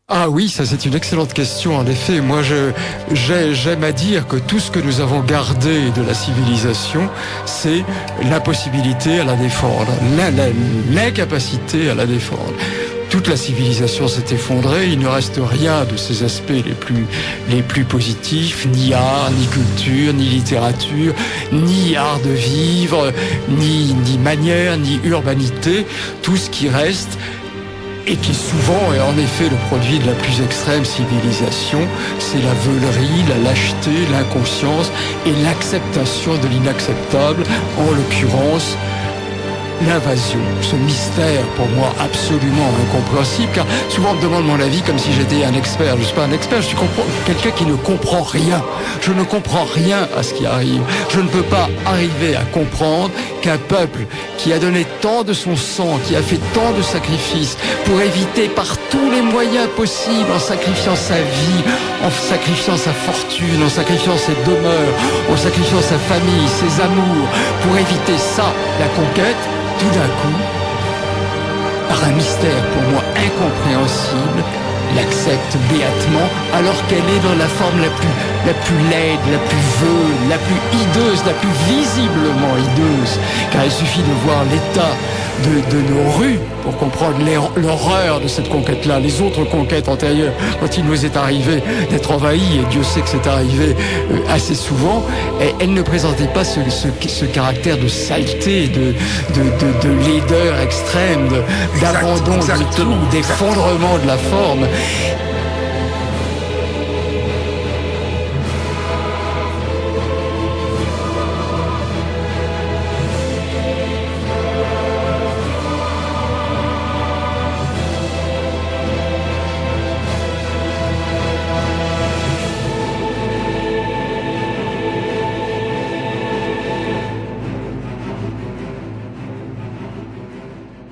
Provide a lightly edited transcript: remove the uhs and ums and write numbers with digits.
Ah oui, ça c'est une excellente question. En effet, moi j'aime à dire que tout ce que nous avons gardé de la civilisation, c'est la possibilité à la défendre, l'incapacité à la défendre. Toute la civilisation s'est effondrée, il ne reste rien de ces aspects les plus positifs, ni art, ni culture, ni littérature, ni art de vivre, ni manière, ni urbanité. Tout ce qui reste, et qui souvent est en effet le produit de la plus extrême civilisation, c'est la veulerie, la lâcheté, l'inconscience et l'acceptation de l'inacceptable, en l'occurrence l'invasion, ce mystère pour moi absolument incompréhensible, car souvent on me demande mon avis comme si j'étais un expert. Je ne suis pas un expert, je suis quelqu'un qui ne comprend rien. Je ne comprends rien à ce qui arrive. Je ne peux pas arriver à comprendre qu'un peuple qui a donné tant de son sang, qui a fait tant de sacrifices pour éviter par tous les moyens possibles, en sacrifiant sa vie, en sacrifiant sa fortune, en sacrifiant ses demeures, en sacrifiant sa famille, ses amours, pour éviter ça, la conquête, tout d'un coup, par un mystère pour moi incompréhensible, l'accepte béatement alors qu'elle est dans la forme la plus laide, la plus veuve, la plus hideuse, la plus visiblement hideuse. Car il suffit de voir l'état de nos rues pour comprendre l'horreur de cette conquête-là. Les autres conquêtes antérieures, quand il nous est arrivé d'être envahis, et Dieu sait que c'est arrivé assez souvent, elles ne présentaient pas ce caractère de saleté, de laideur extrême, d'abandon de tout, d'effondrement de la forme.